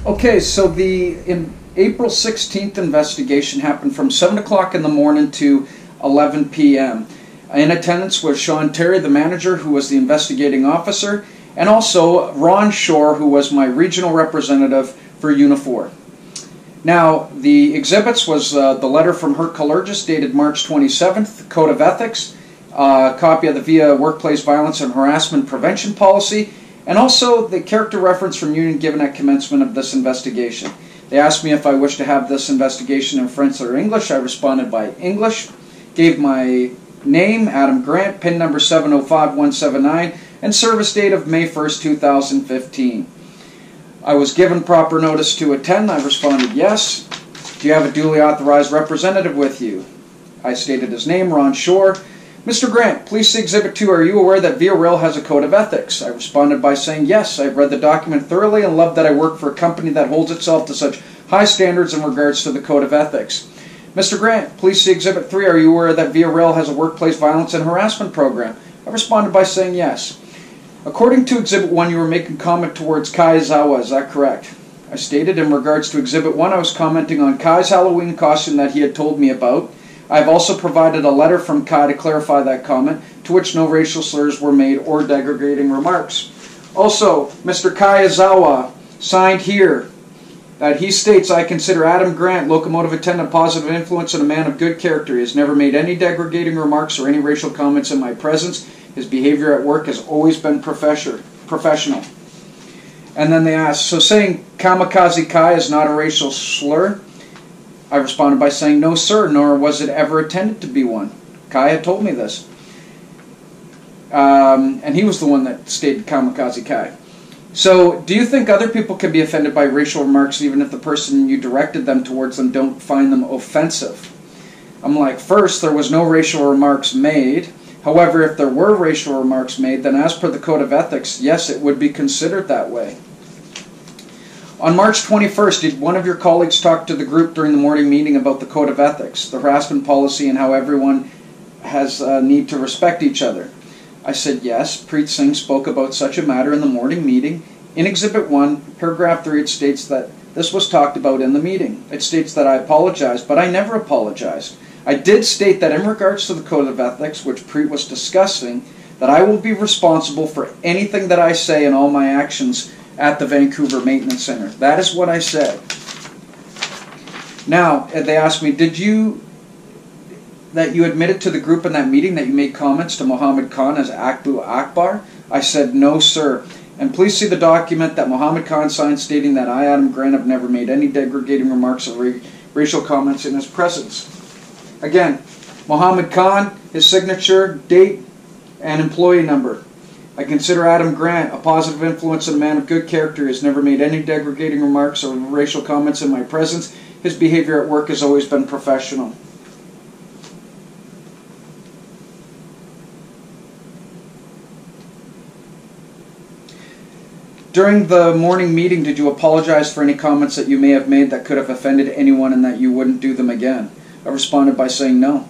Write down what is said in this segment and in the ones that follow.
Okay, so the April 16th investigation happened from 7 o'clock in the morning to 11 p.m. In attendance was Sean Terry, the manager, who was the investigating officer, and also Ron Shore, who was my regional representative for Unifor. Now, the exhibits was the letter from Kallergis dated March 27th, Code of Ethics, a copy of the VIA Workplace Violence and Harassment Prevention Policy, and also the character reference from Union given at commencement of this investigation. They asked me if I wished to have this investigation in French or English. I responded by English, gave my name, Adam Grant, PIN number 705179, and service date of May 1st, 2015. I was given proper notice to attend. I responded yes. Do you have a duly authorized representative with you? I stated his name, Ron Shore. Mr. Grant, please see Exhibit 2. Are you aware that Via Rail has a code of ethics? I responded by saying yes. I've read the document thoroughly and love that I work for a company that holds itself to such high standards in regards to the code of ethics. Mr. Grant, please see Exhibit 3. Are you aware that Via Rail has a workplace violence and harassment program? I responded by saying yes. According to Exhibit 1, you were making comment towards Kaizawa, is that correct? I stated in regards to Exhibit 1, I was commenting on Kai's Halloween costume that he had told me about. I have also provided a letter from Kai to clarify that comment, to which no racial slurs were made or degrading remarks. Also, Mr. Kaizawa signed here that he states, I consider Adam Grant, locomotive attendant, positive influence and a man of good character. He has never made any degrading remarks or any racial comments in my presence. His behavior at work has always been professional. And then they asked, so saying Kamikaze Kai is not a racial slur? I responded by saying, no sir, nor was it ever intended to be one. Kai had told me this. And he was the one that stated Kamikaze Kai. So, do you think other people can be offended by racial remarks even if the person you directed them towards them don't find them offensive? I'm like, first, there was no racial remarks made. However, if there were racial remarks made, then as per the Code of Ethics, yes, it would be considered that way. On March 21st, did one of your colleagues talk to the group during the morning meeting about the Code of Ethics, the harassment policy, and how everyone has a need to respect each other? I said yes. Preet Singh spoke about such a matter in the morning meeting. In Exhibit 1, paragraph 3, it states that this was talked about in the meeting. It states that I apologized, but I never apologized. I did state that in regards to the Code of Ethics, which Preet was discussing, that I will be responsible for anything that I say and all my actions at the Vancouver Maintenance Centre. That is what I said. Now, they asked me, that you admitted to the group in that meeting that you made comments to Mohammed Khan as Akbu Akbar? I said, no, sir. And please see the document that Mohammed Khan signed stating that I, Adam Grant, have never made any degrading remarks or racial comments in his presence. Again, Mohammed Khan, his signature, date, and employee number. I consider Adam Grant a positive influence and a man of good character. He has never made any degrading remarks or racial comments in my presence. His behavior at work has always been professional. During the morning meeting, did you apologize for any comments that you may have made that could have offended anyone and that you wouldn't do them again? I responded by saying no.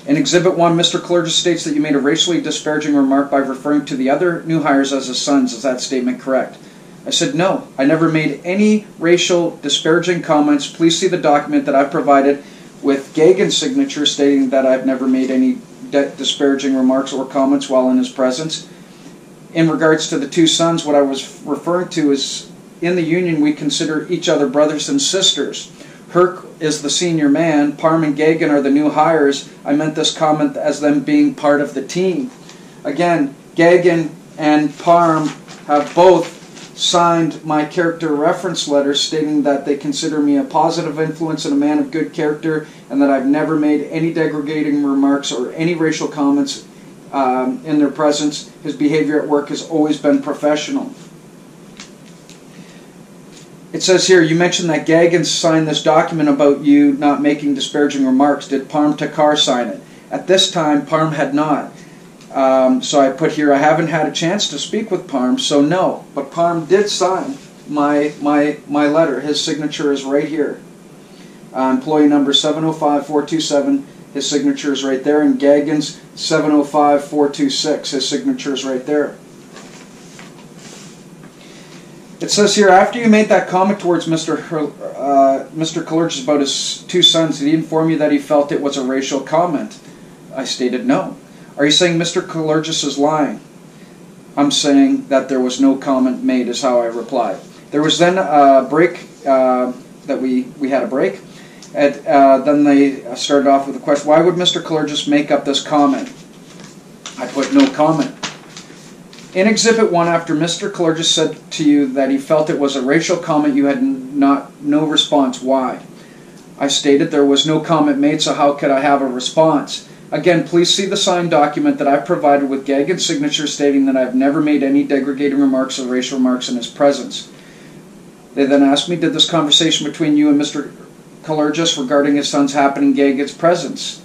In Exhibit 1, Mr. Kallergis states that you made a racially disparaging remark by referring to the other new hires as his sons. Is that statement correct? I said no. I never made any racial disparaging comments. Please see the document that I provided with Gagan's signature stating that I've never made any disparaging remarks or comments while in his presence. In regards to the two sons, what I was referring to is in the union we consider each other brothers and sisters. Herc is the senior man, Parm and Gagan are the new hires. I meant this comment as them being part of the team. Again, Gagan and Parm have both signed my character reference letter stating that they consider me a positive influence and a man of good character and that I've never made any degrading remarks or any racial comments in their presence. His behavior at work has always been professional. It says here, you mentioned that Gagan signed this document about you not making disparaging remarks. Did Parm Takar sign it? At this time, Parm had not. So I put here, I haven't had a chance to speak with Parm, so no. But Parm did sign my letter. His signature is right here. Employee number 705427, his signature is right there. And Gagan's 705426, his signature is right there. It says here, after you made that comment towards Mr. Kallergis about his two sons, did he inform you that he felt it was a racial comment? I stated no. Are you saying Mr. Kallergis is lying? I'm saying that there was no comment made, is how I replied. There was then a break, that we had a break. And then they started off with a question, why would Mr. Kallergis make up this comment? I put no comment. In Exhibit 1, after Mr. Kallergis said to you that he felt it was a racial comment, you had no response. Why? I stated there was no comment made, so how could I have a response? Again, please see the signed document that I provided with Gagan's signature stating that I have never made any degrading remarks or racial remarks in his presence. They then asked me, did this conversation between you and Mr. Kallergis regarding his son's happen in Gagan's presence?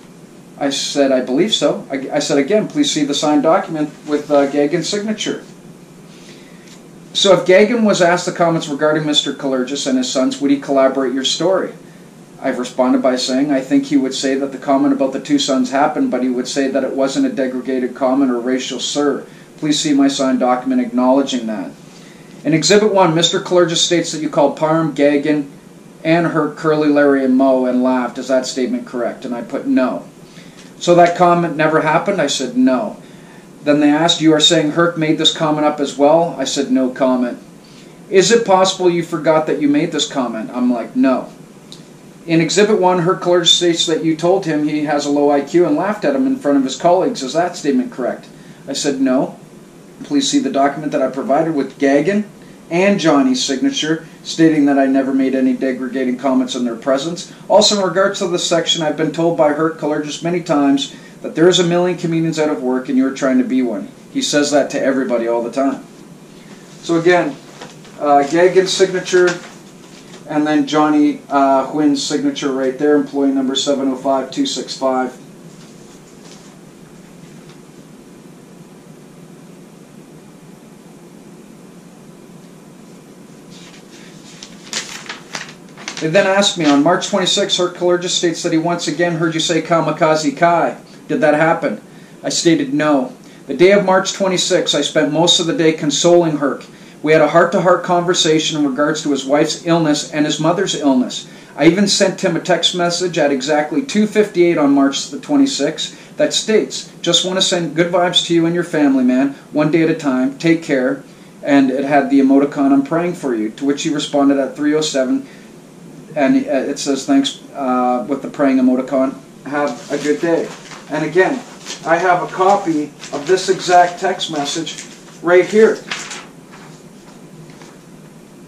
I said, I believe so. I said, again, please see the signed document with Gagan's signature. So if Gagan was asked the comments regarding Mr. Kallergis and his sons, would he collaborate your story? I've responded by saying, I think he would say that the comment about the two sons happened, but he would say that it wasn't a degraded comment or racial slur. Please see my signed document acknowledging that. In Exhibit 1, Mr. Kallergis states that you called Parham, Gagan, and Herc, Curly, Larry, and Mo and laughed. Is that statement correct? And I put no. So that comment never happened? I said no. Then they asked, you are saying Herc made this comment up as well? I said no comment. Is it possible you forgot that you made this comment? I'm like, no. In Exhibit 1, Herc Kallergis states that you told him he has a low IQ and laughed at him in front of his colleagues. Is that statement correct? I said no. Please see the document that I provided with Gagan and Johnny's signature stating that I never made any degrading comments in their presence. Also, in regards to this section, I've been told by Herc Kallergis many times that there's a million comedians out of work and you're trying to be one. He says that to everybody all the time. So again, Gagan's signature and then Johnny Huyn's signature right there, employee number 705265. They then asked me, on March 26, Herc Kallergis states that he once again heard you say Kamikaze Kai. Did that happen? I stated no. The day of March 26, I spent most of the day consoling Herc. We had a heart-to-heart conversation in regards to his wife's illness and his mother's illness. I even sent him a text message at exactly 2:58 on March the 26th that states, just want to send good vibes to you and your family, man, one day at a time, take care, and it had the emoticon, I'm praying for you, to which he responded at 3:07, and it says, thanks, with the praying emoticon, have a good day. And again, I have a copy of this exact text message right here.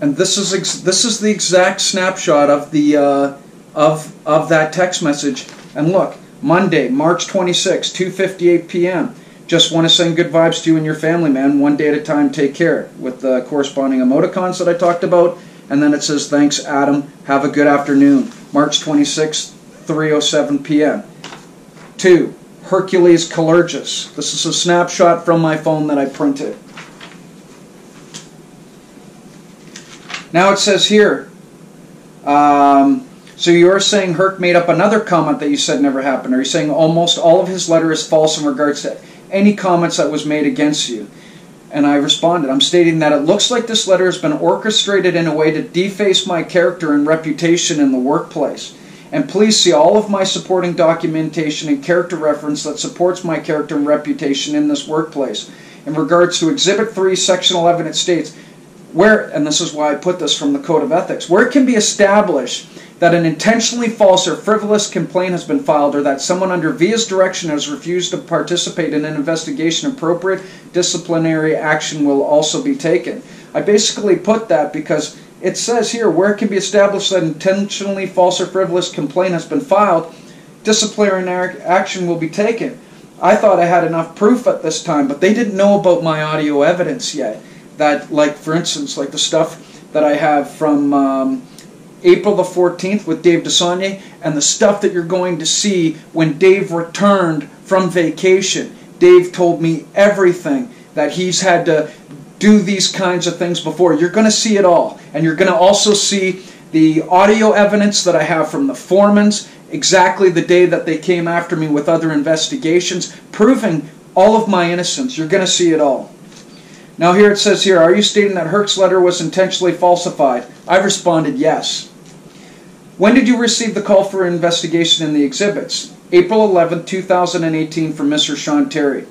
And this is the exact snapshot of the of that text message. And look, Monday, March 26, 2:58 p.m. Just want to send good vibes to you and your family, man. One day at a time, take care. With the corresponding emoticons that I talked about. And then it says, thanks, Adam. Have a good afternoon. March 26, 3:07 p.m. 2. Hercules Kallergis. This is a snapshot from my phone that I printed. Now it says here, so you're saying Herc made up another comment that you said never happened. Are you saying almost all of his letter is false in regards to any comments that was made against you? And I responded, I'm stating that it looks like this letter has been orchestrated in a way to deface my character and reputation in the workplace. And please see all of my supporting documentation and character reference that supports my character and reputation in this workplace. In regards to Exhibit 3, Section 11, it states, where, and this is why I put this from the Code of Ethics, where it can be established that an intentionally false or frivolous complaint has been filed or that someone under VIA's direction has refused to participate in an investigation, appropriate disciplinary action will also be taken. I basically put that because it says here, where it can be established that intentionally false or frivolous complaint has been filed, disciplinary action will be taken. I thought I had enough proof at this time, but they didn't know about my audio evidence yet. That, like, for instance, like the stuff that I have from April the 14th with Dave Desaunier, and the stuff that you're going to see when Dave returned from vacation. Dave told me everything that he's had to do these kinds of things before. You're going to see it all. And you're going to also see the audio evidence that I have from the Foremans, exactly the day that they came after me with other investigations, proving all of my innocence. You're going to see it all. Now here it says here, are you stating that Herc's letter was intentionally falsified? I've responded yes. When did you receive the call for investigation in the exhibits? April 11, 2018 from Mr. Sean Terry.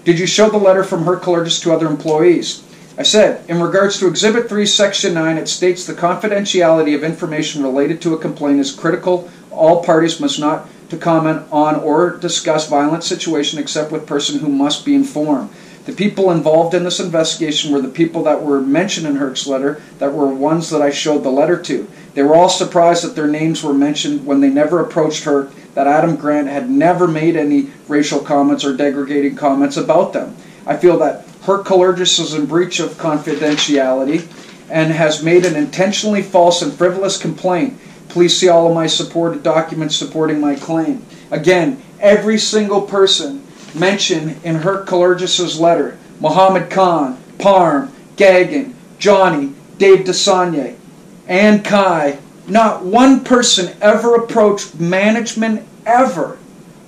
Did you show the letter from Hercules to other employees? I said, in regards to Exhibit 3, Section 9, it states the confidentiality of information related to a complaint is critical. All parties must not to comment on or discuss violent situation except with person who must be informed. The people involved in this investigation were the people that were mentioned in Herc's letter, that were ones that I showed the letter to. They were all surprised that their names were mentioned when they never approached Herc, that Adam Grant had never made any racial comments or degrading comments about them. I feel that Hercules is in breach of confidentiality and has made an intentionally false and frivolous complaint. Please see all of my supported documents supporting my claim. Again, every single person mentioned in Hercules' letter, Muhammad Khan, Parm, Gagan, Johnny, Dave Desaunier, and Kai, not one person ever approached management ever,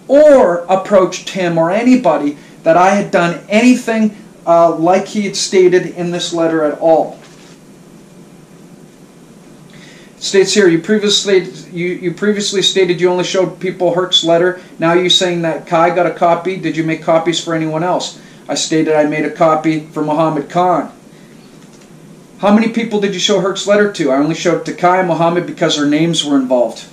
or approached him or anybody that I had done anything like he had stated in this letter at all. It states here, you previously stated you only showed people Herc's letter. Now you're saying that Kai got a copy. Did you make copies for anyone else? I stated I made a copy for Muhammad Khan. How many people did you show Herc's letter to? I only showed it to Kai and Muhammad because their names were involved.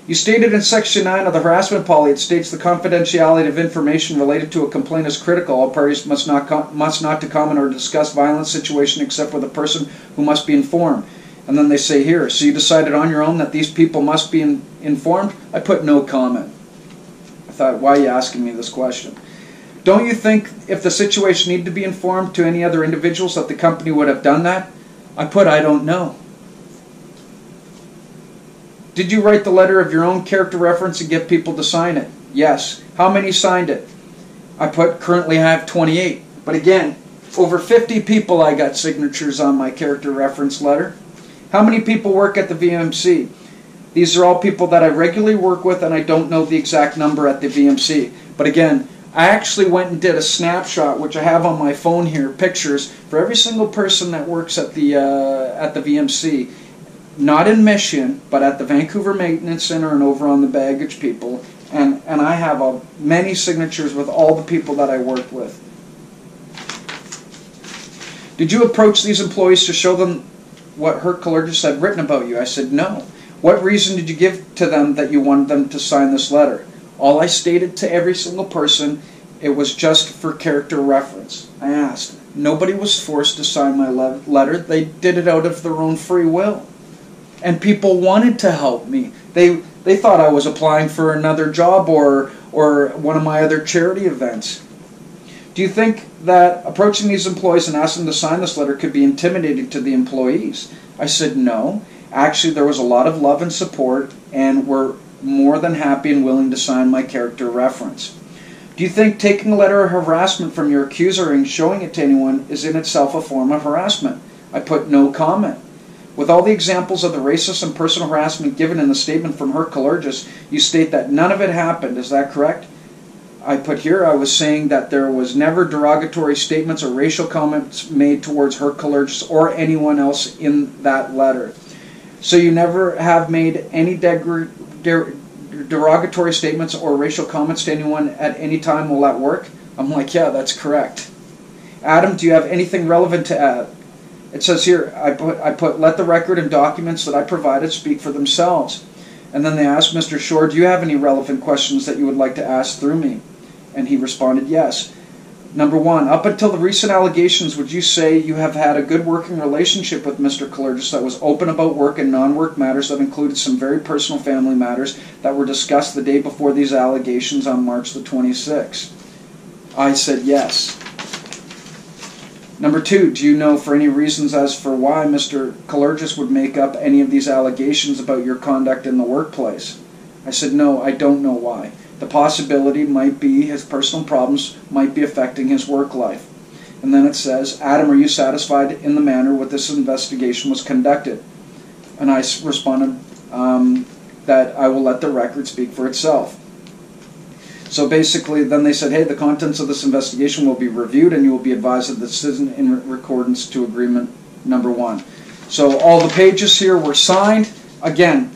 You stated in Section 9 of the harassment policy, it states the confidentiality of information related to a complaint is critical. All parties must not to comment or discuss violent situation except with a person who must be informed. And then they say here, so you decided on your own that these people must be informed? I put no comment. I thought, why are you asking me this question? Don't you think if the situation needed to be informed to any other individuals that the company would have done that? I put, I don't know. Did you write the letter of your own character reference and get people to sign it? Yes. How many signed it? I put, currently I have 28. But again, over 50 people I got signatures on my character reference letter. How many people work at the VMC? These are all people that I regularly work with, and I don't know the exact number at the VMC. But again, I actually went and did a snapshot, which I have on my phone here, pictures, for every single person that works at the VMC. Not in Mission, but at the Vancouver Maintenance Centre and over on the baggage people. And I have many signatures with all the people that I work with. Did you approach these employees to show them what Hercules had written about you? I said, no. What reason did you give to them that you wanted them to sign this letter? All I stated to every single person, it was just for character reference. I asked. Nobody was forced to sign my letter. They did it out of their own free will. And people wanted to help me. They thought I was applying for another job or one of my other charity events. Do you think that approaching these employees and asking them to sign this letter could be intimidating to the employees? I said no. Actually, there was a lot of love and support, and we're more than happy and willing to sign my character reference. Do you think taking a letter of harassment from your accuser and showing it to anyone is in itself a form of harassment? I put no comment. With all the examples of the racist and personal harassment given in the statement from Hercules, you state that none of it happened. Is that correct? I put here, I was saying that there was never derogatory statements or racial comments made towards Hercules or anyone else in that letter. So you never have made any derogatory statements or racial comments to anyone at any time while at work? I'm like, yeah, that's correct. Adam, do you have anything relevant to add? It says here, I put, let the record and documents that I provided speak for themselves. And then they asked Mr. Shore, do you have any relevant questions that you would like to ask through me? And he responded, yes. Number one, up until the recent allegations, would you say you have had a good working relationship with Mr. Kallergis that was open about work and non-work matters that included some very personal family matters that were discussed the day before these allegations on March the 26th? I said yes. Number two, do you know for any reasons as for why Mr. Kallergis would make up any of these allegations about your conduct in the workplace? I said, no, I don't know why. The possibility might be his personal problems might be affecting his work life. And then it says, Adam, are you satisfied in the manner with this investigation was conducted? And I responded that I will let the record speak for itself. So basically, then they said, hey, the contents of this investigation will be reviewed and you will be advised that this isn't in accordance to agreement number 1. So all the pages here were signed. Again,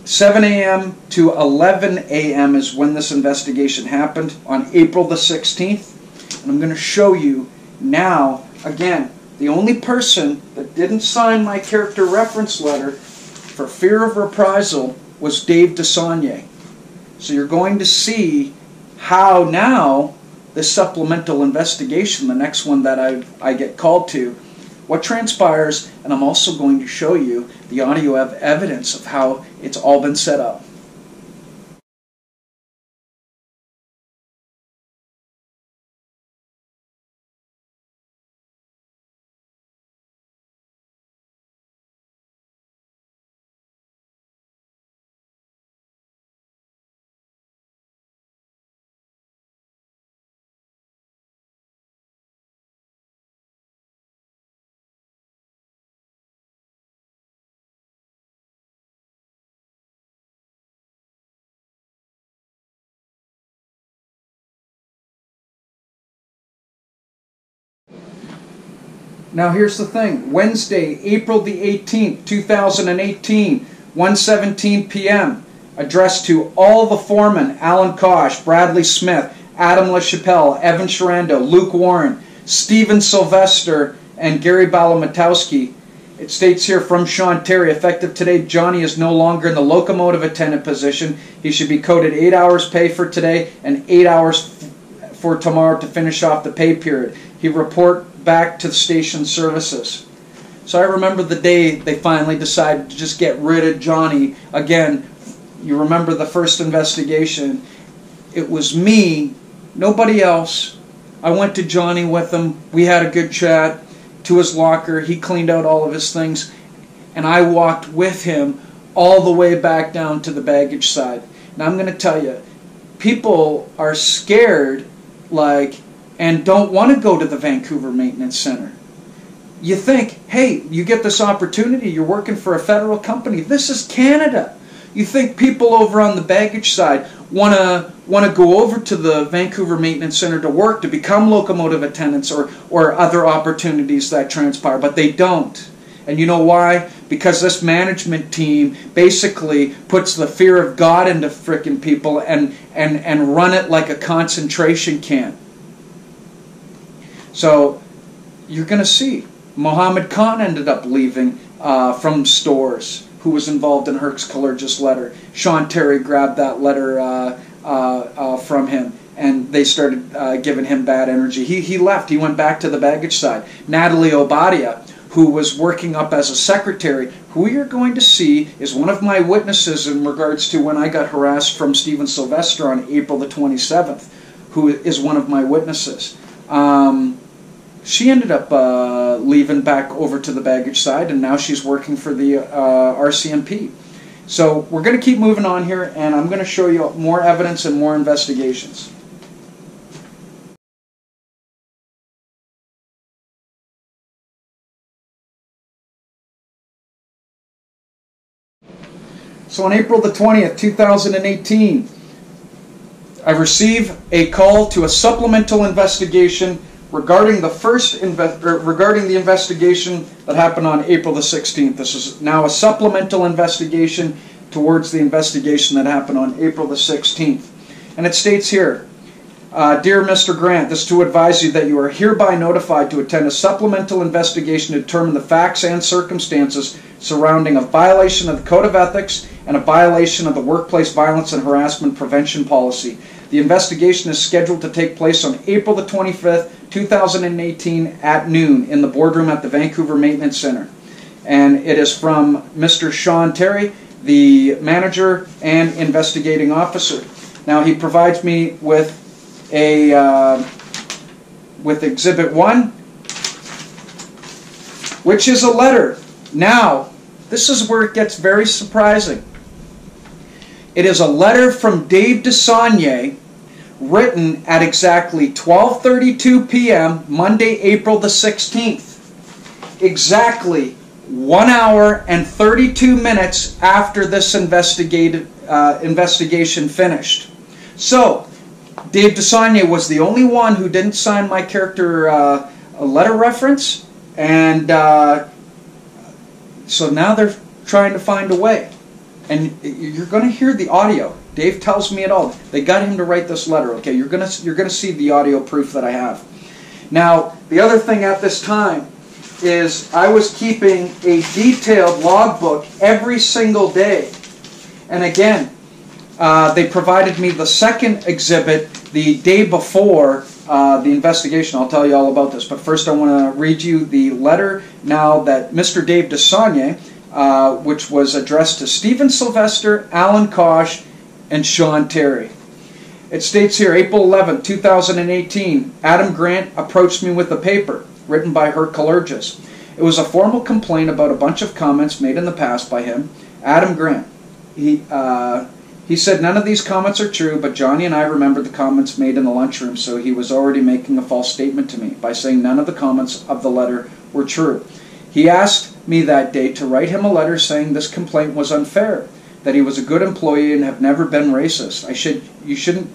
7 a.m. to 11 a.m. is when this investigation happened on April the 16th. And I'm going to show you now, again, the only person that didn't sign my character reference letter for fear of reprisal was Dave Desaunier. So you're going to see how now this supplemental investigation, the next one that I get called to, what transpires, and I'm also going to show you the audio evidence of how it's all been set up. Now here's the thing. Wednesday, April the 18th, 2018, 1:17 p.m. Addressed to all the foremen, Allan Koch, Bradley Smith, Adam Lachapelle, Evan Chiorando, Luke Warren, Stephen Sylvester, and Gary Balamatowski. It states here from Sean Terry, effective today, Johnny is no longer in the locomotive attendant position. He should be coded 8 hours pay for today and 8 hours for tomorrow to finish off the pay period. He report back to the station services. So I remember the day they finally decided to just get rid of Johnny. Again, you remember the first investigation. It was me, nobody else. I went to Johnny with him. We had a good chat. To his locker, he cleaned out all of his things, and I walked with him all the way back down to the baggage side. Now I'm going to tell you, people are scared, and don't want to go to the Vancouver Maintenance Centre. You think, hey, you get this opportunity, you're working for a federal company. This is Canada. You think people over on the baggage side want to go over to the Vancouver Maintenance Centre to work, to become locomotive attendants or other opportunities that transpire, but they don't. And you know why? Because this management team basically puts the fear of God into frickin' people and run it like a concentration camp. So you're going to see. Mohammed Khan ended up leaving from Stores, who was involved in Herc's Kallergis letter. Sean Terry grabbed that letter from him, and they started giving him bad energy. He left. He went back to the baggage side. Natalie Obadia, who was working up as a secretary, who you're going to see is one of my witnesses in regards to when I got harassed from Stephen Sylvester on April the 27th, who is one of my witnesses. She ended up leaving back over to the baggage side, and now she's working for the RCMP. So we're going to keep moving on here, and I'm going to show you more evidence and more investigations. So on April the 20th, 2018, I received a call to a supplemental investigation regarding the investigation that happened on April the 16th. This is now a supplemental investigation towards the investigation that happened on April the 16th. And it states here, Dear Mr. Grant, this is to advise you that you are hereby notified to attend a supplemental investigation to determine the facts and circumstances surrounding a violation of the Code of Ethics and a violation of the Workplace Violence and Harassment Prevention Policy. The investigation is scheduled to take place on April the 25th, 2018 at noon in the boardroom at the Vancouver Maintenance Centre. And it is from Mr. Sean Terry, the manager and investigating officer. Now he provides me with with Exhibit 1, which is a letter. Now, this is where it gets very surprising. It is a letter from Dave Desaunier, written at exactly 12:32 p.m. Monday, April the 16th. Exactly 1 hour and 32 minutes after this investigation finished. So, Dave Desaunier was the only one who didn't sign my character a letter reference, and so now they're trying to find a way. And you're going to hear the audio. Dave tells me it all. They got him to write this letter. Okay, you're going to see the audio proof that I have. Now, the other thing at this time is I was keeping a detailed logbook every single day. And again, they provided me the second exhibit the day before the investigation. I'll tell you all about this. But first I want to read you the letter now that Mr. Dave Desaunier, which was addressed to Stephen Sylvester, Allan, Koch, and Sean Terry. It states here, April 11, 2018, Adam Grant approached me with a paper written by Kallergis. It was a formal complaint about a bunch of comments made in the past by him. Adam Grant. He said none of these comments are true, but Johnny and I remembered the comments made in the lunchroom, so he was already making a false statement to me by saying none of the comments of the letter were true. He asked me that day to write him a letter saying this complaint was unfair, that he was a good employee and have never been racist. You shouldn't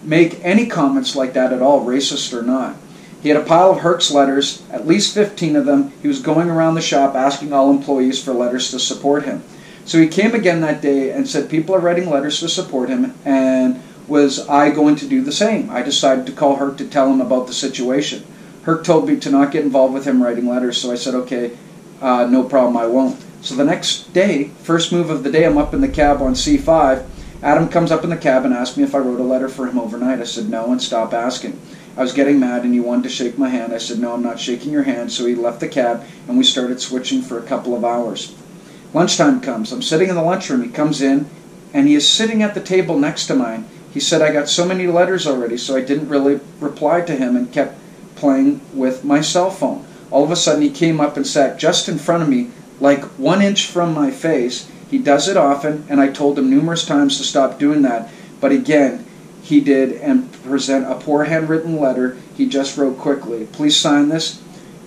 make any comments like that at all, racist or not. He had a pile of Herc's letters, at least 15 of them. He was going around the shop asking all employees for letters to support him. So he came again that day and said people are writing letters to support him, and was I going to do the same? I decided to call Herc to tell him about the situation. Herc told me to not get involved with him writing letters, so I said, okay, no problem, I won't. So the next day, first move of the day, I'm up in the cab on C5. Adam comes up in the cab and asked me if I wrote a letter for him overnight. I said no and stopped asking. I was getting mad and he wanted to shake my hand. I said, no, I'm not shaking your hand. So he left the cab and we started switching for a couple of hours. Lunchtime comes. I'm sitting in the lunchroom. He comes in and he is sitting at the table next to mine. He said, I got so many letters already, so I didn't really reply to him and kept playing with my cell phone. All of a sudden he came up and sat just in front of me, like 1 inch from my face. He does it often, and I told him numerous times to stop doing that. But again, he did, and present a poor handwritten letter he just wrote quickly. Please sign this.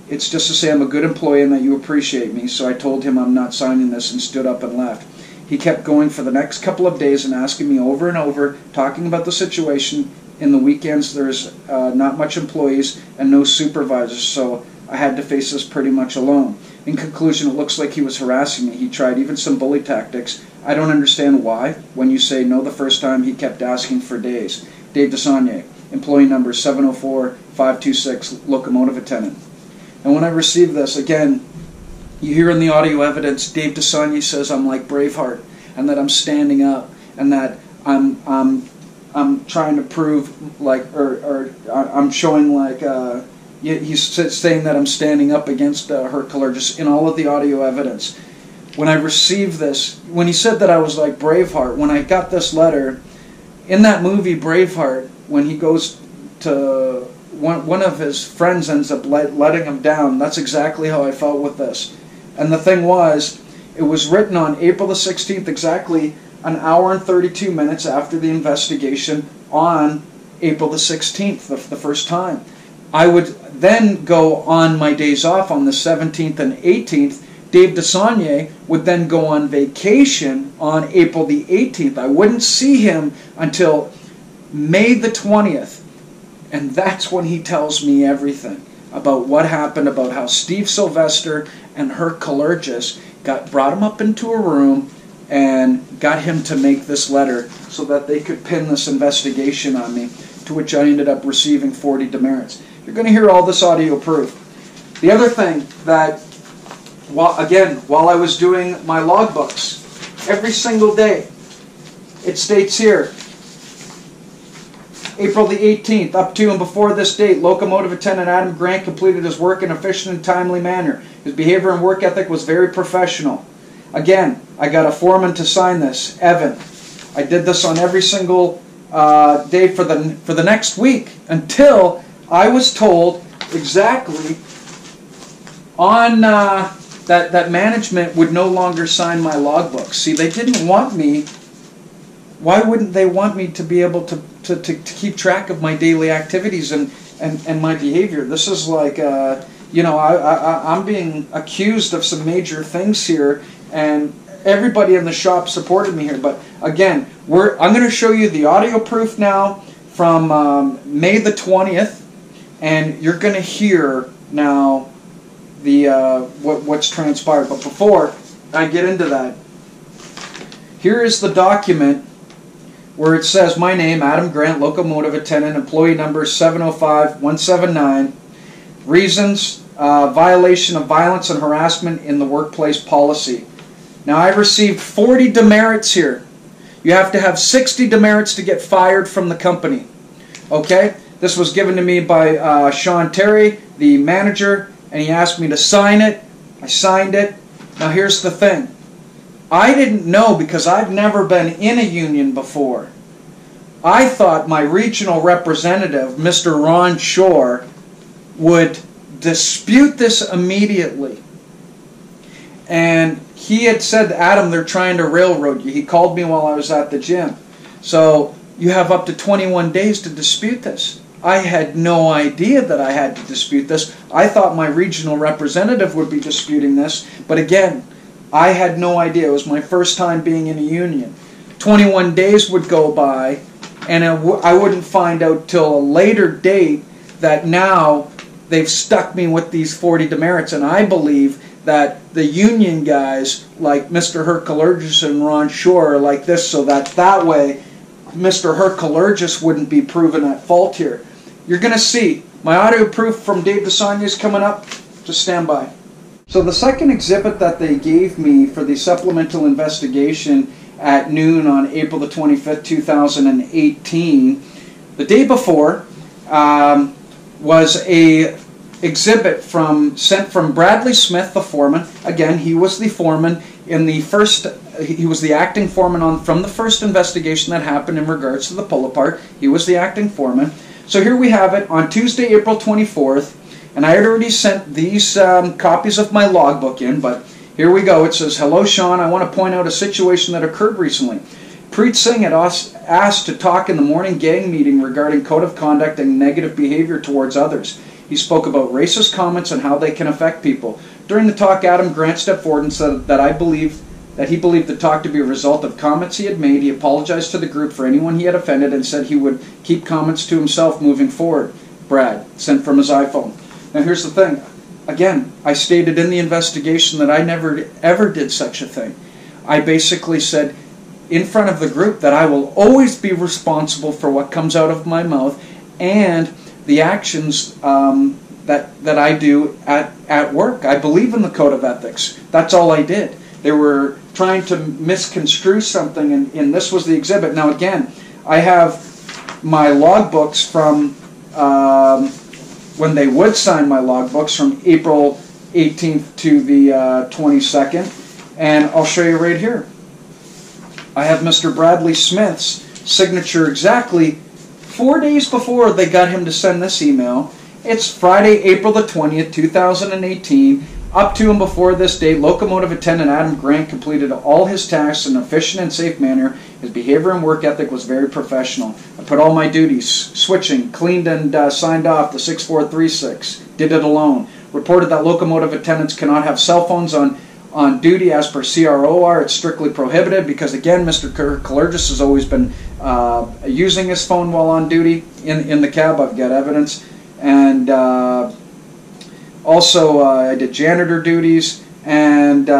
It's just to say I'm a good employee and that you appreciate me. So I told him I'm not signing this and stood up and left. He kept going for the next couple of days and asking me over and over, talking about the situation. In the weekends, there's not much employees and no supervisors, so I had to face this pretty much alone. In conclusion, it looks like he was harassing me. He tried even some bully tactics. I don't understand why. When you say no the first time, he kept asking for days. Dave Desaunier, employee number 704-526, locomotive attendant. And when I received this, again, you hear in the audio evidence, Dave Desaunier says I'm like Braveheart, and that I'm standing up, and that I'm trying to prove like, or I'm showing like. He's saying that I'm standing up against Hercules in all of the audio evidence. When I received this, when he said that I was like Braveheart, when I got this letter, in that movie Braveheart, when he goes to, one of his friends ends up letting him down, that's exactly how I felt with this. And the thing was, it was written on April the 16th, exactly an hour and 32 minutes after the investigation on April the 16th, the first time. I would then go on my days off on the 17th and 18th. Dave Desaunier would then go on vacation on April the 18th. I wouldn't see him until May the 20th. And that's when he tells me everything about what happened, about how Steve Sylvester and Kallergis brought him up into a room and got him to make this letter so that they could pin this investigation on me, to which I ended up receiving 40 demerits. You're going to hear all this audio proof. The other thing that, while I was doing my logbooks, every single day, it states here, April the 18th, up to and before this date, locomotive attendant Adam Grant completed his work in an efficient and timely manner. His behavior and work ethic was very professional. Again, I got a foreman to sign this, Evan. I did this on every single day for the next week until I was told exactly on that management would no longer sign my logbooks. See, they didn't want me. Why wouldn't they want me to be able to keep track of my daily activities and my behavior? This is like, I'm being accused of some major things here, and everybody in the shop supported me here. But again, I'm going to show you the audio proof now from May the 20th, and you're going to hear now the what's transpired. But before I get into that, here is the document where it says my name, Adam Grant, locomotive attendant, employee number 705-179, reasons, violation of violence and harassment in the workplace policy. Now, I received 40 demerits here. You have to have 60 demerits to get fired from the company. Okay? This was given to me by Sean Terry, the manager, and he asked me to sign it. I signed it. Now, here's the thing. I didn't know, because I've never been in a union before. I thought my regional representative, Mr. Ron Shore, would dispute this immediately. And he had said, Adam, they're trying to railroad you. He called me while I was at the gym. So you have up to 21 days to dispute this. I had no idea that I had to dispute this. I thought my regional representative would be disputing this. But again, I had no idea. It was my first time being in a union. 21 days would go by, and I wouldn't find out till a later date that now they've stuck me with these 40 demerits. And I believe that the union guys, like Mr. Hercules and Ron Shore, are like this, so that way Mr. Hercules wouldn't be proven at fault here. You're going to see. My audio proof from Dave Desaunier is coming up. Just stand by. So the second exhibit that they gave me for the supplemental investigation at noon on April the 25th, 2018, the day before, was a exhibit sent from Bradley Smith, the foreman. Again, he was the foreman in the first. He was the acting foreman from the first investigation that happened in regards to the pull-apart. He was the acting foreman. So here we have it on Tuesday, April 24th. And I had already sent these copies of my logbook in, but here we go. It says, hello, Sean. I want to point out a situation that occurred recently. Preet Singh had asked to talk in the morning gang meeting regarding code of conduct and negative behavior towards others. He spoke about racist comments and how they can affect people. During the talk, Adam Grant stepped forward and said that he believed the talk to be a result of comments he had made. He apologized to the group for anyone he had offended and said he would keep comments to himself moving forward. Brad, sent from his iPhone. Now here's the thing. Again, I stated in the investigation that I never ever did such a thing. I basically said in front of the group that I will always be responsible for what comes out of my mouth and the actions that I do at work. I believe in the code of ethics. That's all I did. They were trying to misconstrue something, and this was the exhibit. Now again, I have my logbooks from when they would sign my logbooks from April 18th to the 22nd, and I'll show you right here. I have Mr. Bradley Smith's signature exactly 4 days before they got him to send this email. It's Friday, April the 20th, 2018. Up to and before this date, locomotive attendant Adam Grant completed all his tasks in an efficient and safe manner. His behavior and work ethic was very professional. I put all my duties, switching, cleaned and signed off the 6436. Did it alone. Reported that locomotive attendants cannot have cell phones on duty as per CROR. It's strictly prohibited because, again, Mr. Kallergis has always been using his phone while on duty in the cab. I've got evidence. And also, I did janitor duties, and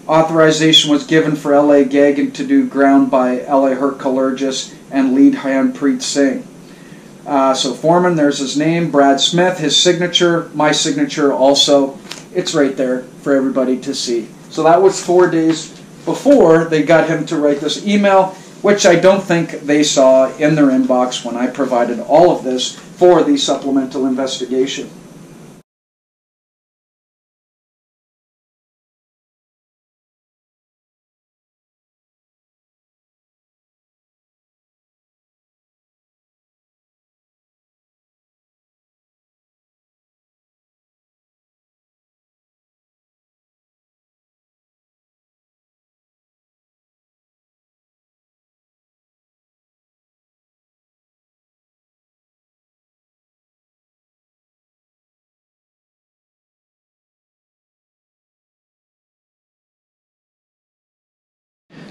authorization was given for L.A. Gagan to do ground by L.A. Hercules and lead hand Preet Singh. So Foreman, there's his name, Brad Smith, his signature, my signature also. It's right there for everybody to see. So that was 4 days before they got him to write this email, which I don't think they saw in their inbox when I provided all of this for the supplemental investigation.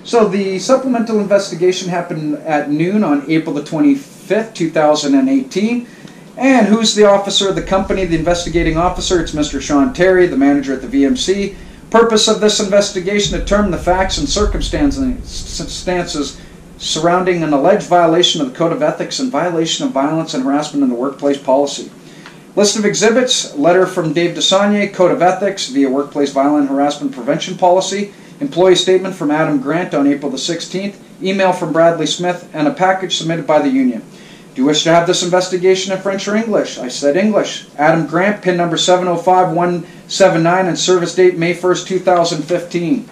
So the supplemental investigation happened at noon on April the 25th. 5th, 2018. And who's the officer of the company, the investigating officer? It's Mr. Sean Terry, the manager at the VMC. Purpose of this investigation: to determine the facts and circumstances surrounding an alleged violation of the Code of Ethics and violation of violence and harassment in the workplace policy. List of exhibits: letter from Dave Desaunier, Code of Ethics via Workplace Violent Harassment Prevention Policy, employee statement from Adam Grant on April the 16th, email from Bradley Smith, and a package submitted by the union. Do you wish to have this investigation in French or English? I said English. Adam Grant, PIN number 705179, and service date May 1st, 2015.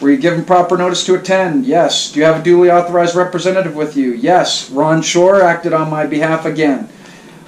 Were you given proper notice to attend? Yes. Do you have a duly authorized representative with you? Yes. Ron Shore acted on my behalf again.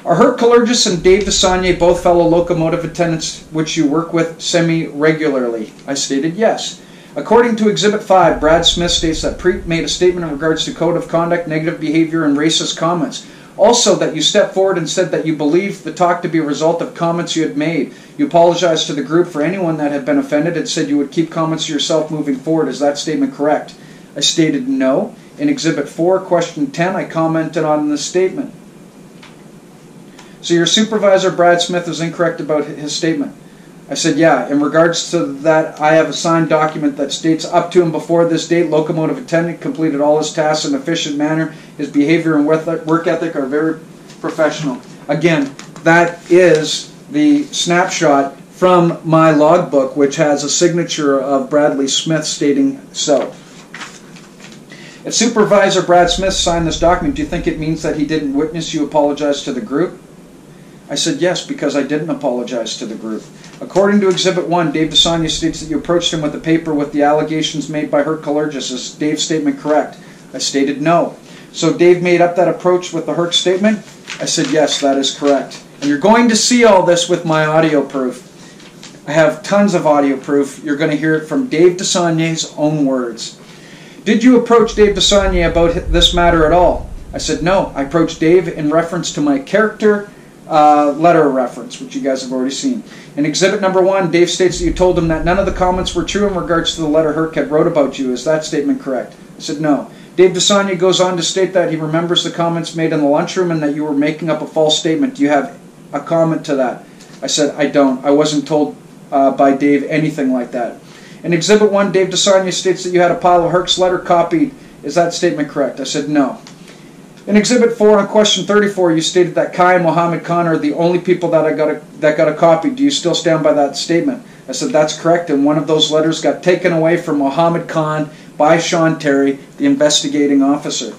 Are Hercules and Dave Desaunier both fellow locomotive attendants which you work with semi-regularly? I stated yes. According to Exhibit 5, Brad Smith states that Preet made a statement in regards to code of conduct, negative behavior, and racist comments. Also, that you stepped forward and said that you believed the talk to be a result of comments you had made. You apologized to the group for anyone that had been offended and said you would keep comments to yourself moving forward. Is that statement correct? I stated no. In Exhibit 4, Question 10, I commented on this statement. So your supervisor, Brad Smith, is incorrect about his statement. I said, yeah. In regards to that, I have a signed document that states up to and before this date, locomotive attendant completed all his tasks in an efficient manner. His behavior and work ethic are very professional. Again, that is the snapshot from my logbook, which has a signature of Bradley Smith stating so. If Supervisor Brad Smith signed this document, do you think it means that he didn't witness you apologize to the group? I said yes, because I didn't apologize to the group. According to Exhibit 1, Dave Desaunier states that you approached him with a paper with the allegations made by Hercules. Is Dave's statement correct? I stated no. So Dave made up that approach with the Herc statement? I said yes, that is correct. And you're going to see all this with my audio proof. I have tons of audio proof. You're going to hear it from Dave Desaunier's own words. Did you approach Dave Desaunier about this matter at all? I said no. I approached Dave in reference to my character letter reference, which you guys have already seen. In Exhibit number 1, Dave states that you told him that none of the comments were true in regards to the letter Herc had wrote about you. Is that statement correct? I said no. Dave Desaunier goes on to state that he remembers the comments made in the lunchroom and that you were making up a false statement. Do you have a comment to that? I said I don't. I wasn't told by Dave anything like that. In Exhibit 1, Dave Desaunier states that you had a pile of Herc's letter copied. Is that statement correct? I said no. In Exhibit 4 on Question 34, you stated that Kai and Mohammed Khan are the only people that got a copy. Do you still stand by that statement? I said that's correct, and one of those letters got taken away from Mohammed Khan by Sean Terry, the investigating officer.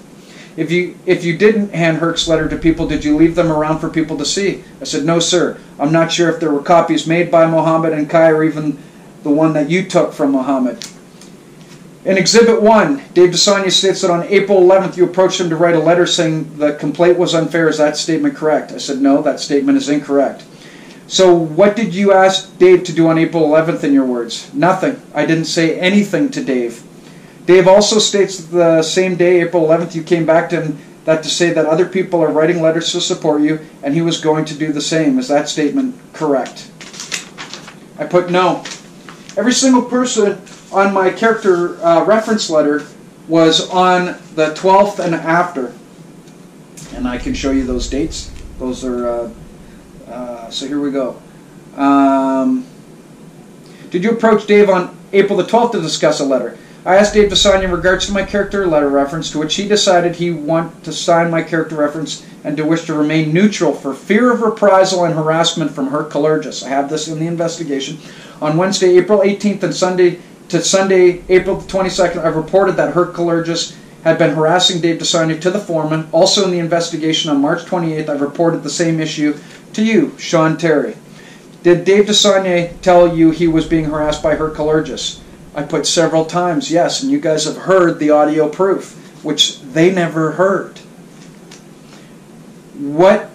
If you didn't hand Herc's letter to people, did you leave them around for people to see? I said no, sir. I'm not sure if there were copies made by Mohammed and Kai or even the one that you took from Mohammed. In Exhibit 1, Dave Desaunier states that on April 11th you approached him to write a letter saying the complaint was unfair. Is that statement correct? I said no, that statement is incorrect. So what did you ask Dave to do on April 11th in your words? Nothing. I didn't say anything to Dave. Dave also states that the same day, April 11th, you came back to him to say that other people are writing letters to support you and he was going to do the same. Is that statement correct? I put no. Every single person on my character reference letter was on the 12th and after. And I can show you those dates. Those are, so here we go. Did you approach Dave on April the 12th to discuss a letter? I asked Dave Desaunier in regards to my character letter reference, to which he decided he wanted to sign my character reference and to wish to remain neutral for fear of reprisal and harassment from Hercules. I have this in the investigation. On Wednesday, April 18th and Sunday, April 22nd, I reported that Hercules had been harassing Dave Desaunier to the foreman. Also in the investigation on March 28th, I reported the same issue to you, Sean Terry. Did Dave Desaunier tell you he was being harassed by Hercules? I put several times, yes, and you guys have heard the audio proof, which they never heard. What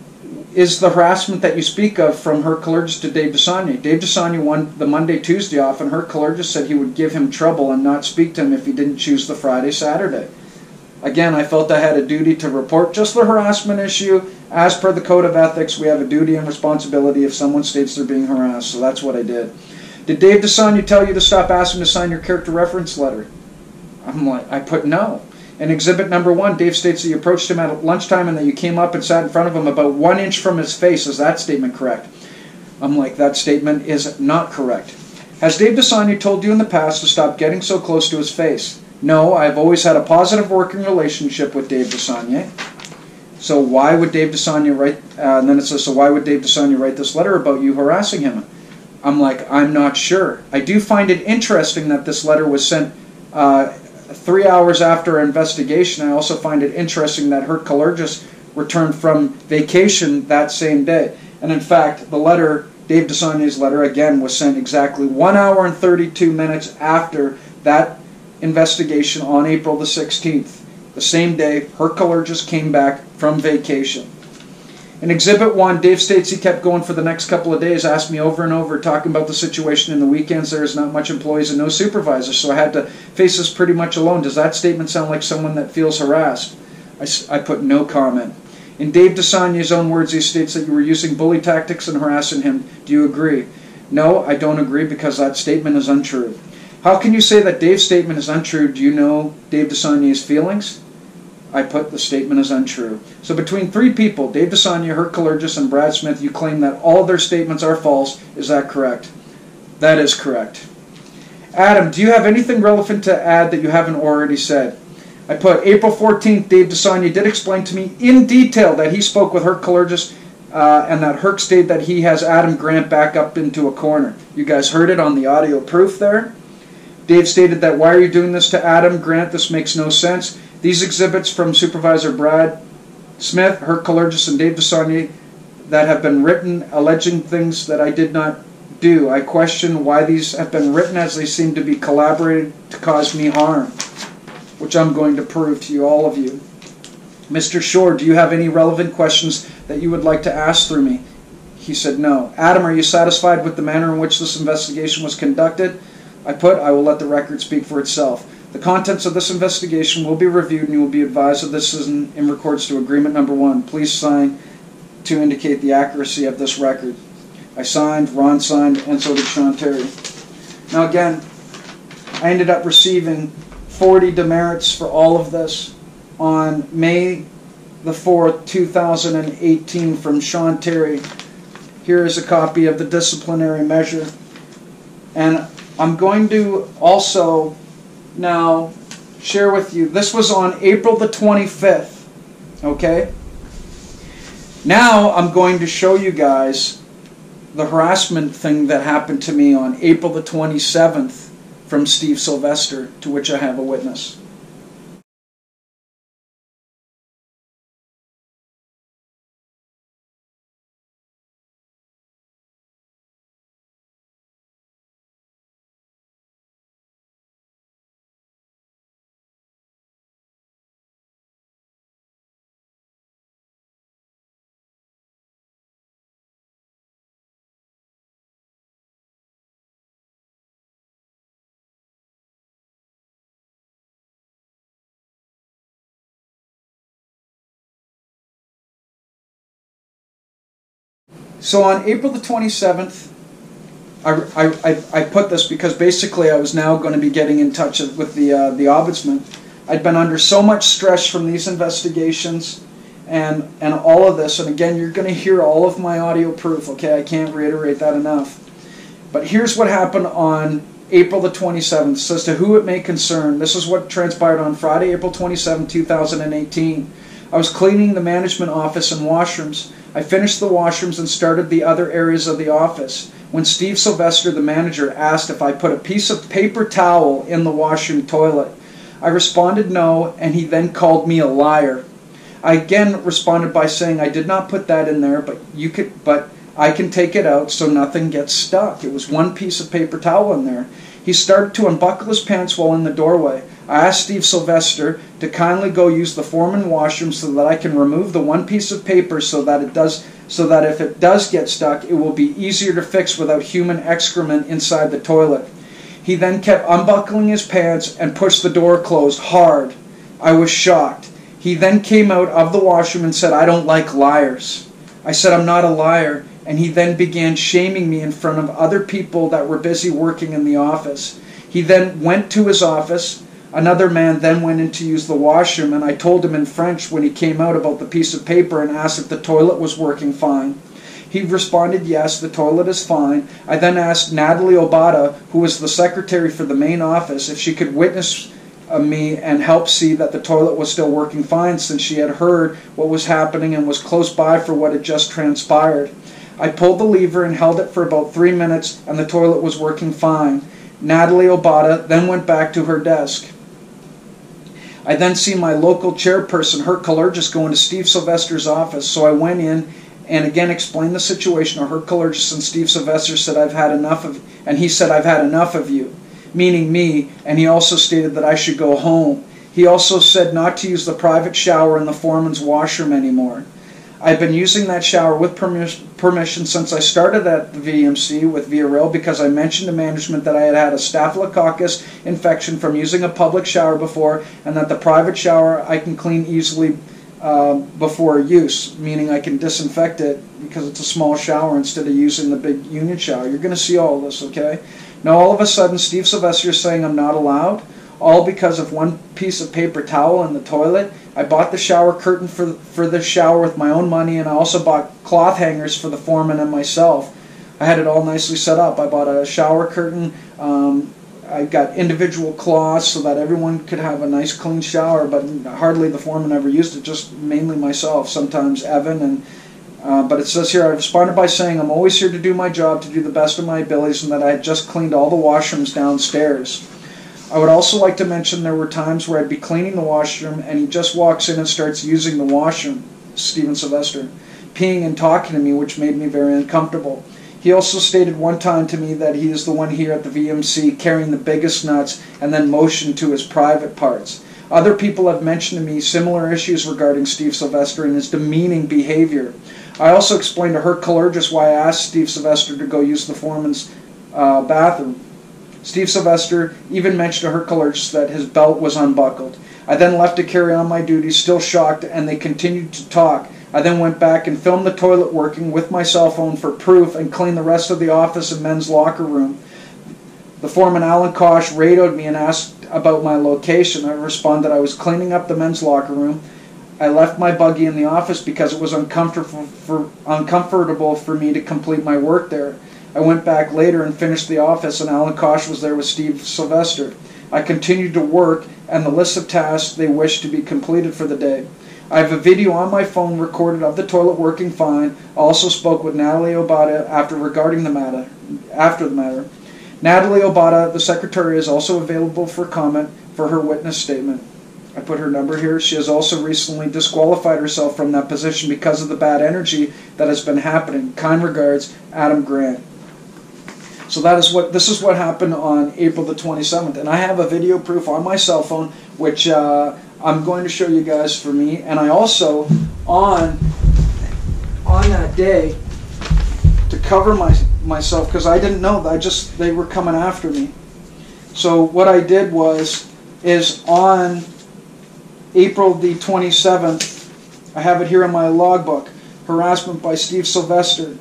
is the harassment that you speak of from Hercules to Dave Desaunier? Dave Desaunier won the Monday, Tuesday off, and Hercules said he would give him trouble and not speak to him if he didn't choose the Friday, Saturday. Again, I felt I had a duty to report just the harassment issue. As per the Code of Ethics, we have a duty and responsibility if someone states they're being harassed, so that's what I did. Did Dave Desaunier tell you to stop asking to sign your character reference letter? I put no. In exhibit number 1, Dave states that you approached him at lunchtime and that you came up and sat in front of him about 1 inch from his face. Is that statement correct? I'm like, that statement is not correct. Has Dave Desaunier told you in the past to stop getting so close to his face? No, I've always had a positive working relationship with Dave Desaunier. So why would Dave Desaunier write, and then it says, so why would Dave Desaunier write this letter about you harassing him? I'm like, I'm not sure. I do find it interesting that this letter was sent 3 hours after our investigation. I also find it interesting that Kallergis returned from vacation that same day. And in fact, the letter, Dave Desaunier's letter, again, was sent exactly 1 hour and 32 minutes after that investigation on April the 16th. The same day, Kallergis came back from vacation. In Exhibit 1, Dave states he kept going for the next couple of days, asked me over and over, talking about the situation in the weekends. There is not much employees and no supervisors, so I had to face this pretty much alone. Does that statement sound like someone that feels harassed? I put no comment. In Dave Desaunier's own words, he states that you were using bully tactics and harassing him. Do you agree? No, I don't agree because that statement is untrue. How can you say that Dave's statement is untrue? Do you know Dave Desaunier's feelings? I put the statement is untrue. So between 3 people, Dave Desaunier, Kallergis, and Brad Smith, you claim that all of their statements are false. Is that correct? That is correct. Adam, do you have anything relevant to add that you haven't already said? I put April 14th, Dave Desaunier did explain to me in detail that he spoke with Kallergis and that Herc stated that he has Adam Grant back up into a corner. You guys heard it on the audio proof there. Dave stated that, why are you doing this to Adam Grant? This makes no sense. These exhibits from Supervisor Brad Smith, Kallergis, and Dave Desaunier that have been written alleging things that I did not do. I question why these have been written, as they seem to be collaborated to cause me harm, which I'm going to prove to you, all of you. Mr. Shore, do you have any relevant questions that you would like to ask through me? He said no. Adam, are you satisfied with the manner in which this investigation was conducted? I will let the record speak for itself. The contents of this investigation will be reviewed and you will be advised that this is in records to agreement number 1. Please sign to indicate the accuracy of this record. I signed, Ron signed, and so did Sean Terry. Now again, I ended up receiving 40 demerits for all of this on May the 4th, 2018 from Sean Terry. Here is a copy of the disciplinary measure. And I'm going to also now share with you, this was on April the 25th, okay? Now I'm going to show you guys the harassment thing that happened to me on April the 27th from Steve Sylvester, to which I have a witness. So on April the 27th, I put this because basically I was now going to be getting in touch with the ombudsman. I'd been under so much stress from these investigations and all of this, and again, you're going to hear all of my audio proof, okay? I can't reiterate that enough. But here's what happened on April the 27th. It says, to who it may concern, this is what transpired on Friday, April 27, 2018. I was cleaning the management office and washrooms. I finished the washrooms and started the other areas of the office when Steve Sylvester, the manager, asked if I put a piece of paper towel in the washroom toilet. I responded no, and he then called me a liar. I again responded by saying I did not put that in there, but I can take it out so nothing gets stuck. It was one piece of paper towel in there. He started to unbuckle his pants while in the doorway. I asked Steve Sylvester to kindly go use the Foreman washroom so that I can remove the one piece of paper so that if it does get stuck, it will be easier to fix without human excrement inside the toilet. He then kept unbuckling his pants and pushed the door closed hard. I was shocked. He then came out of the washroom and said, I don't like liars. I said, I'm not a liar. And he then began shaming me in front of other people that were busy working in the office. He then went to his office. Another man then went in to use the washroom, and I told him in French when he came out about the piece of paper and asked if the toilet was working fine. He responded, yes, the toilet is fine. I then asked Natalie Obata, who was the secretary for the main office, if she could witness me and help see that the toilet was still working fine, since she had heard what was happening and was close by for what had just transpired. I pulled the lever and held it for about 3 minutes, and the toilet was working fine. Natalie Obata then went back to her desk. I then see my local chairperson, Hercules, go into Steve Sylvester's office, so I went in and again explained the situation. Hercules and Steve Sylvester said, I've had enough of, and he said, I've had enough of you, meaning me, and he also stated that I should go home. He also said not to use the private shower in the foreman's washroom anymore. I've been using that shower with permission since I started at the VMC with VRL, because I mentioned to management that I had had a staphylococcus infection from using a public shower before, and that the private shower I can clean easily before use, meaning I can disinfect it because it's a small shower instead of using the big union shower. You're going to see all of this, okay? Now all of a sudden Steve Sylvester is saying I'm not allowed, all because of one piece of paper towel in the toilet. I bought the shower curtain for the shower with my own money, and I also bought cloth hangers for the foreman and myself. I had it all nicely set up. I bought a shower curtain. I got individual cloths so that everyone could have a nice clean shower, but hardly the foreman ever used it, just mainly myself, sometimes Evan. But it says here, I responded by saying I'm always here to do my job, to do the best of my abilities, and that I had just cleaned all the washrooms downstairs. I would also like to mention there were times where I'd be cleaning the washroom and he just walks in and starts using the washroom, Stephen Sylvester, peeing and talking to me, which made me very uncomfortable. He also stated one time to me that he is the one here at the VMC carrying the biggest nuts, and then motioned to his private parts. Other people have mentioned to me similar issues regarding Steve Sylvester and his demeaning behavior. I also explained to Hercules why I asked Steve Sylvester to go use the foreman's bathroom. Steve Sylvester even mentioned to Hercules that his belt was unbuckled. I then left to carry on my duties, still shocked, and they continued to talk. I then went back and filmed the toilet working with my cell phone for proof, and cleaned the rest of the office and men's locker room. The foreman, Allan Koch, radioed me and asked about my location. I responded I was cleaning up the men's locker room. I left my buggy in the office because it was uncomfortable for me to complete my work there. I went back later and finished the office, and Allan Koch was there with Steve Sylvester. I continued to work, and the list of tasks they wished to be completed for the day. I have a video on my phone recorded of the toilet working fine. I also spoke with Natalie Obata after the matter. Natalie Obata, the secretary, is also available for comment for her witness statement. I put her number here. She has also recently disqualified herself from that position because of the bad energy that has been happening. Kind regards, Adam Grant. So this is what happened on April the 27th, and I have a video proof on my cell phone, which I'm going to show you guys for me. And I also, on that day, to cover myself, because I didn't know, they were coming after me. So what I did is on April the 27th, I have it here in my logbook, harassment by Steve Sylvester.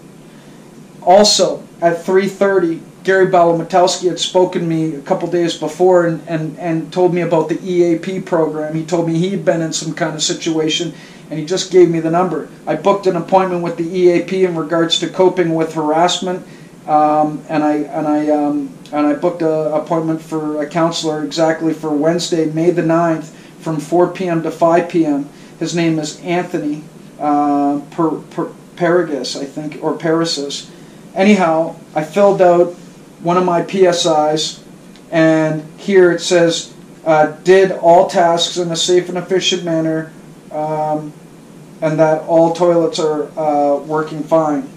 Also, at 3:30, Gary Balamatowski had spoken to me a couple days before and told me about the EAP program. He told me he had been in some kind of situation, and he just gave me the number. I booked an appointment with the EAP in regards to coping with harassment, and I booked an appointment for a counselor exactly for Wednesday, May the 9th, from 4 p.m. to 5 p.m. His name is Anthony Kallergis, I think, or Fibrosis. Anyhow, I filled out one of my PSIs, and here it says, did all tasks in a safe and efficient manner, and that all toilets are working fine.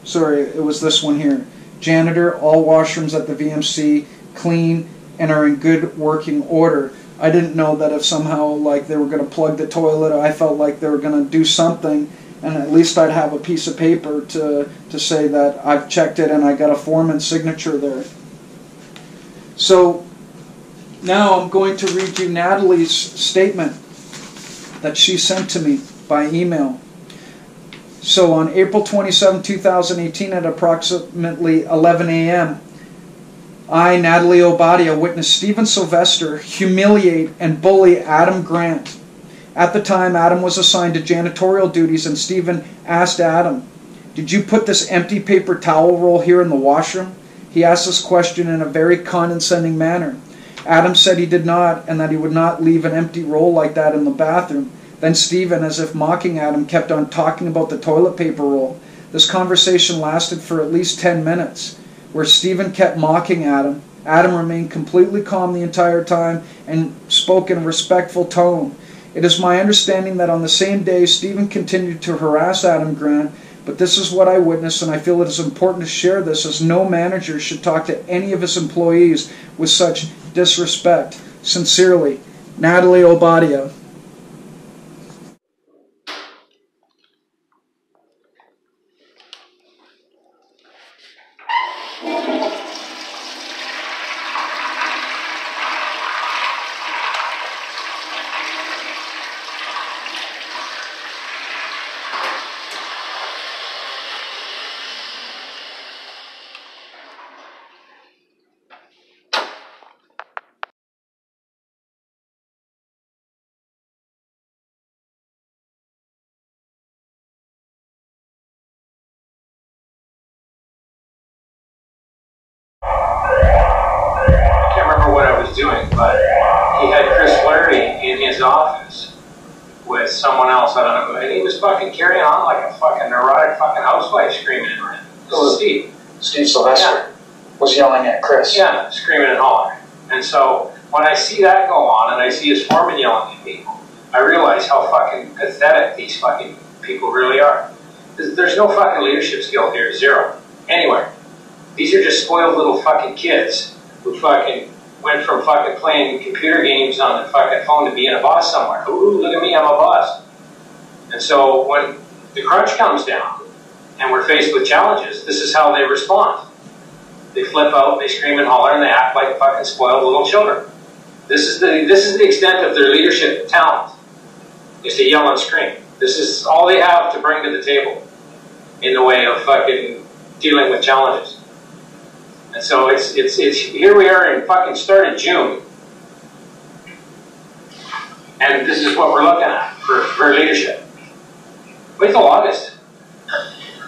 Sorry, it was this one here. Janitor, all washrooms at the VMC clean and are in good working order. I didn't know that if somehow like they were going to plug the toilet, or I felt like they were going to do something, and at least I'd have a piece of paper to say that I've checked it and I got a Foreman signature there. So now I'm going to read you Natalie's statement that she sent to me by email. So on April 27, 2018 at approximately 11 a.m., I, Natalie Obadia, witnessed Stephen Sylvester humiliate and bully Adam Grant. At the time, Adam was assigned to janitorial duties, and Stephen asked Adam, "Did you put this empty paper towel roll here in the washroom?" He asked this question in a very condescending manner. Adam said he did not, and that he would not leave an empty roll like that in the bathroom. Then Stephen, as if mocking Adam, kept on talking about the toilet paper roll. This conversation lasted for at least 10 minutes, where Stephen kept mocking Adam. Adam remained completely calm the entire time and spoke in a respectful tone. It is my understanding that on the same day, Stephen continued to harass Adam Grant, but this is what I witnessed, and I feel it is important to share this, as no manager should talk to any of his employees with such disrespect. Sincerely, Natalie Obadia. Doing, but he had Chris Flurry in his office with someone else, I don't know, and he was fucking carrying on like a fucking neurotic fucking housewife screaming and running. This is Steve. Steve Sylvester was yelling at Chris. Yeah, screaming and hollering. And so when I see that go on and I see his foreman yelling at people, I realize how fucking pathetic these fucking people really are. There's no fucking leadership skill here, zero. Anywhere. These are just spoiled little fucking kids who fucking went from fucking playing computer games on the fucking phone to being a boss somewhere. Ooh, look at me, I'm a boss. And so when the crunch comes down and we're faced with challenges, this is how they respond. They flip out, they scream and holler, and they act like fucking spoiled little children. This is the extent of their leadership talent, is to yell and scream. This is all they have to bring to the table in the way of fucking dealing with challenges. And so it's here we are in fucking start of June. And this is what we're looking at for leadership. Wait till August.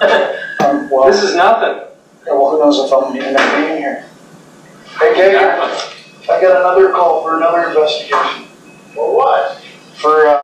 Well, this is nothing. Yeah, well, who knows if I'm even going to be in here. Hey, Gator, I got another call for another investigation. For what? For